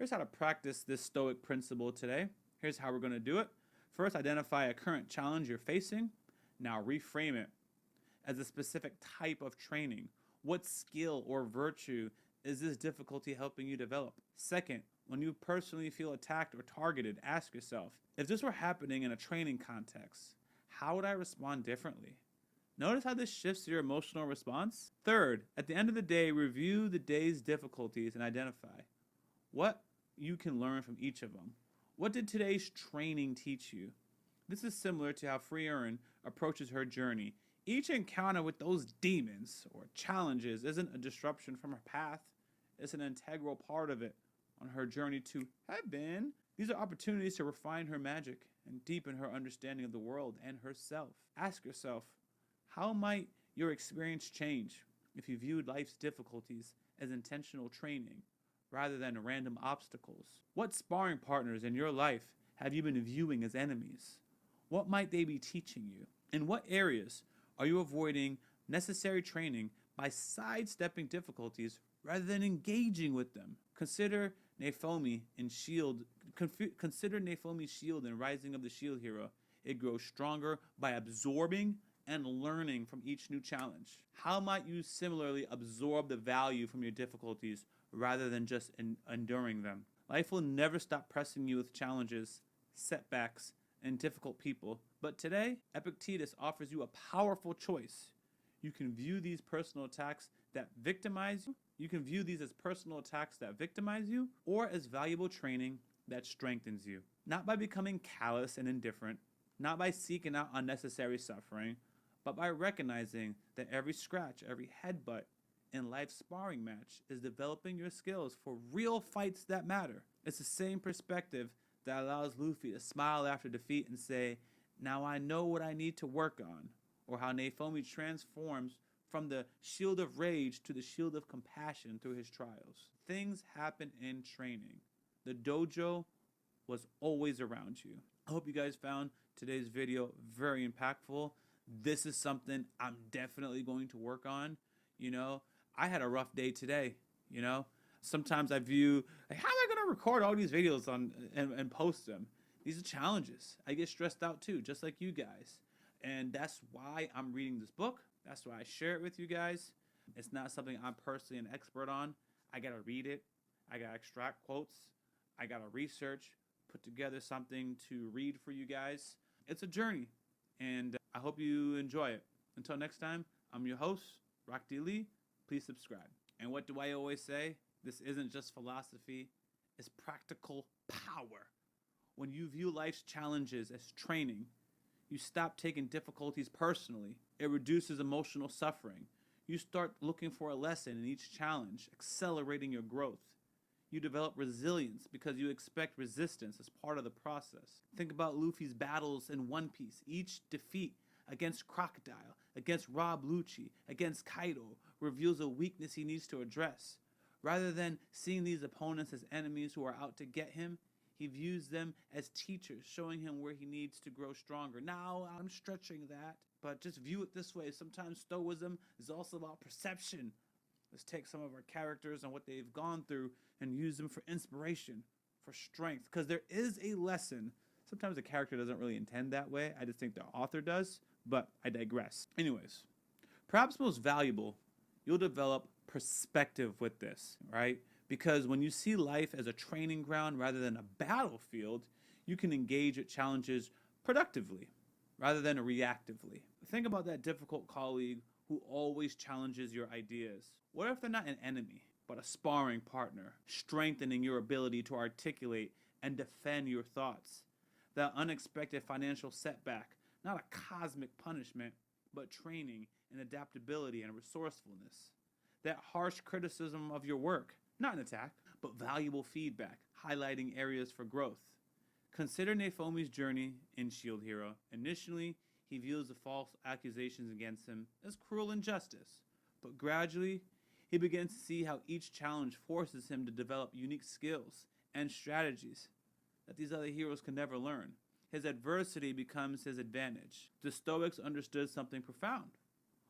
Here's how to practice this Stoic principle today. Here's how we're going to do it. First, identify a current challenge you're facing. Now, reframe it as a specific type of training. What skill or virtue is this difficulty helping you develop? Second, when you personally feel attacked or targeted, ask yourself, if this were happening in a training context, how would I respond differently? Notice how this shifts your emotional response. Third, at the end of the day, review the day's difficulties and identify what you can learn from each of them. What did today's training teach you? This is similar to how Frieren approaches her journey. Each encounter with those demons or challenges isn't a disruption from her path. It's an integral part of it on her journey to heaven. These are opportunities to refine her magic and deepen her understanding of the world and herself. Ask yourself, how might your experience change if you viewed life's difficulties as intentional training rather than random obstacles? What sparring partners in your life have you been viewing as enemies? What might they be teaching you? In what areas are you avoiding necessary training by sidestepping difficulties rather than engaging with them? Consider Nephomi in Consider Nephomi's shield in Rising of the Shield Hero. It grows stronger by absorbing and learning from each new challenge. How might you similarly absorb the value from your difficulties rather than just enduring them? Life will never stop pressing you with challenges, setbacks, and difficult people. But today, Epictetus offers you a powerful choice. You can view these personal attacks that victimize you. You can view these as personal attacks that victimize you or as valuable training that strengthens you. Not by becoming callous and indifferent, not by seeking out unnecessary suffering, but by recognizing that every scratch, every headbutt in life's sparring match is developing your skills for real fights that matter. It's the same perspective that allows Luffy to smile after defeat and say, now I know what I need to work on, or how Nephomi transforms from the shield of rage to the shield of compassion through his trials. Things happen in training. The dojo was always around you. I hope you guys found today's video very impactful. This is something I'm definitely going to work on. I had a rough day today. Sometimes I view, like, how am I going to record all these videos and post them? These are challenges. I get stressed out too, just like you guys. And that's why I'm reading this book. That's why I share it with you guys. It's not something I'm personally an expert on. I got to read it. I got to extract quotes. I got to research, put together something to read for you guys. It's a journey, and I hope you enjoy it. Until next time, I'm your host, Rock D. Lee. Please subscribe. And what do I always say? This isn't just philosophy. It's practical power. When you view life's challenges as training, you stop taking difficulties personally. It reduces emotional suffering. You start looking for a lesson in each challenge, accelerating your growth. You develop resilience because you expect resistance as part of the process. Think about Luffy's battles in One Piece. Each defeat against Crocodile, against Rob Lucci, against Kaido reveals a weakness he needs to address. Rather than seeing these opponents as enemies who are out to get him, he views them as teachers, showing him where he needs to grow stronger. Now, I'm stretching that, but just view it this way. Sometimes Stoicism is also about perception. Let's take some of our characters and what they've gone through and use them for inspiration, for strength. Because there is a lesson. Sometimes the character doesn't really intend that way. I just think the author does, but I digress. Anyways, perhaps most valuable, you'll develop perspective with this, right? Because when you see life as a training ground rather than a battlefield, you can engage with challenges productively rather than reactively. Think about that difficult colleague who always challenges your ideas. What if they're not an enemy, but a sparring partner, strengthening your ability to articulate and defend your thoughts? That unexpected financial setback, not a cosmic punishment, but training in adaptability and resourcefulness. That harsh criticism of your work, not an attack, but valuable feedback, highlighting areas for growth. Consider Nephomi's journey in Shield Hero. Initially, he views the false accusations against him as cruel injustice, but gradually, he begins to see how each challenge forces him to develop unique skills and strategies that these other heroes can never learn. His adversity becomes his advantage. The Stoics understood something profound.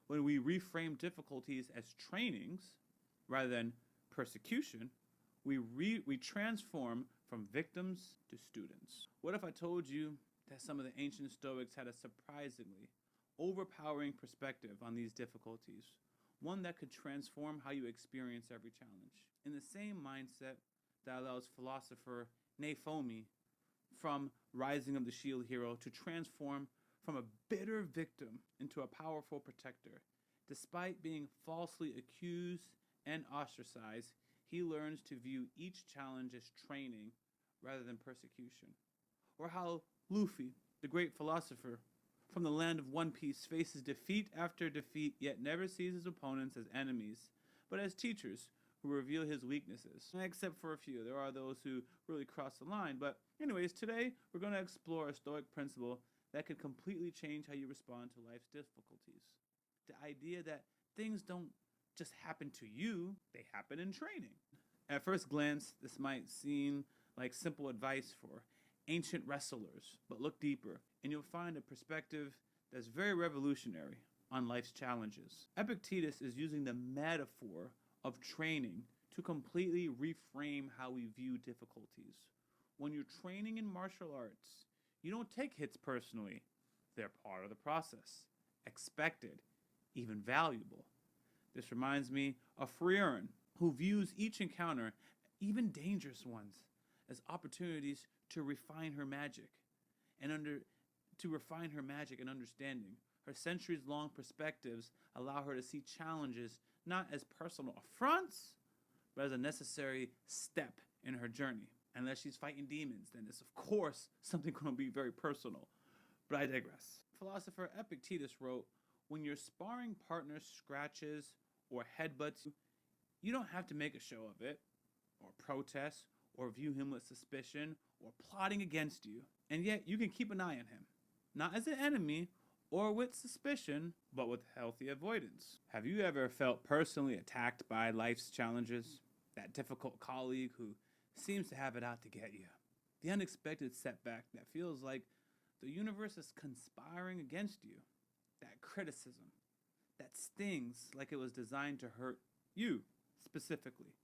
When we reframe difficulties as trainings rather than persecution, We transform from victims to students. What if I told you that some of the ancient Stoics had a surprisingly overpowering perspective on these difficulties, one that could transform how you experience every challenge? In the same mindset that allows philosopher Neophomi from Rising of the Shield Hero to transform from a bitter victim into a powerful protector. Despite being falsely accused and ostracized, he learns to view each challenge as training rather than persecution. Or how Luffy, the great philosopher from the land of One Piece, faces defeat after defeat, yet never sees his opponents as enemies, but as teachers who reveal his weaknesses. Except for a few. There are those who really cross the line. But anyways, today we're going to explore a Stoic principle that could completely change how you respond to life's difficulties. The idea that things don't just happen to you, they happen in training. At first glance, this might seem like simple advice for ancient wrestlers, but look deeper and you'll find a perspective that's very revolutionary on life's challenges. Epictetus is using the metaphor of training to completely reframe how we view difficulties. When you're training in martial arts, you don't take hits personally. They're part of the process, expected, even valuable. This reminds me of Frieren, who views each encounter, even dangerous ones, as opportunities to refine her magic and understanding. Her centuries-long perspectives allow her to see challenges not as personal affronts, but as a necessary step in her journey. Unless she's fighting demons, then it's of course something going to be very personal. But I digress. Philosopher Epictetus wrote, when your sparring partner scratches or headbutts you, you don't have to make a show of it, or protest, or view him with suspicion, or plotting against you. And yet you can keep an eye on him, not as an enemy, or with suspicion, but with healthy avoidance. Have you ever felt personally attacked by life's challenges? That difficult colleague who seems to have it out to get you. The unexpected setback that feels like the universe is conspiring against you. That criticism that stings like it was designed to hurt you specifically.